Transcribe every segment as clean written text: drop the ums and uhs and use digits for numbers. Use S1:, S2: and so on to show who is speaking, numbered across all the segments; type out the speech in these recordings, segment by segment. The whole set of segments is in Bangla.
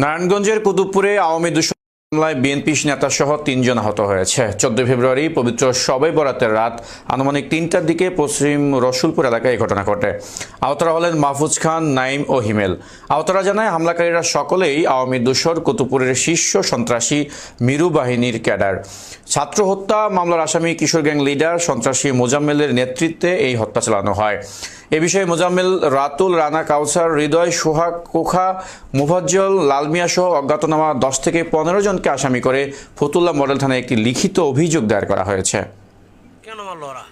S1: নারায়ণগঞ্জের কুতুবপুরে আওয়ামী দুশো হামলায় বিএনপি নেতাসহ ৩ জন আহত হয়েছে। ১৪ ফেব্রুয়ারি পবিত্র শবে বরাতের রাত আনুমানিক ৩টার দিকে পশ্চিম রসুলপুর এলাকায় এই ঘটনা ঘটে। আহতরা হলেন মাহফুজ খান, নাইম ও হিমেল। আহতরা জানায় হামলাকারীরা সকলেই আওয়ামী দুশোর কুতুবপুরের শীর্ষ সন্ত্রাসী মিরু বাহিনীর ক্যাডার। ছাত্র হত্যা মামলার আসামি কিশোর গ্যাং লিডার সন্ত্রাসী মোজাম্মেলের নেতৃত্বে এই হত্যা চালানো হয়। এ বিষয়ে মোজাম্মেল, রাতুল, রানা, কাউসার, হৃদয়, সোহাগ, কোখা, মুফাজ্জল, লালমিয়া সহ অজ্ঞাতনামা ১০ থেকে ১৫ জনকে আসামি করে ফতুল্লা মডেল থানায় একটি লিখিত অভিযোগ দায়ের করা হয়েছে।
S2: কেন মারলো ওরা?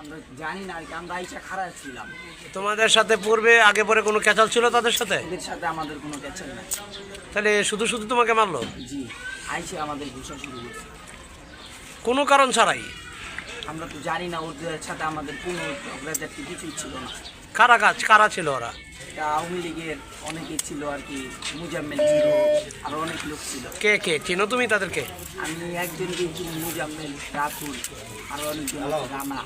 S3: আমরা জানি না, আমরা আইসা খারাপ ছিলাম।
S2: তোমাদের সাথে পূর্বে আগে পরে কোনো ক্যাচাল ছিল তাদের সাথে?
S3: এদের সাথে আমাদের কোনো ক্যাচাল নাই।
S2: তাহলে শুধু শুধু তোমাকে মারলো?
S3: জি, আইসা আমাদের ঘুষা শুরু করছে
S2: কোনো কারণ ছাড়াই।
S3: আমরা তো জানি না, ওদের সাথে আমাদের কোনো কিছুই ছিল না।
S2: কারা ছিল ওরা?
S3: আওয়ামী লীগের অনেকেই ছিল আর কি, মুজাম্মেল, জিরো, আরো অনেক লোক ছিল।
S2: কে কে চিনো তুমি তাদেরকে?
S3: আমি একজনকে চিনি, মুজাম্মেল, রাতুল, আরো অনেকজন আছে, রানা।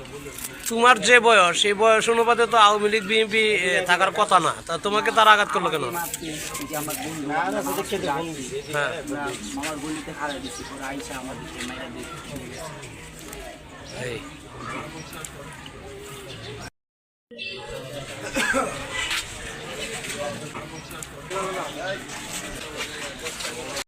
S2: তোমার যে বয়স, সেই বয়স অনুপাতে তো আওয়ামী লীগ বিএনপি থাকার কথা না, তা তোমাকে তারা আঘাত করলো কেন?
S3: আমার বন্ধু,
S2: হ্যাঁ,
S3: আমার গলিতে হারা দিচ্ছি, ওরা আইসা আমাদেরকে মেরা দিয়ে।
S2: এই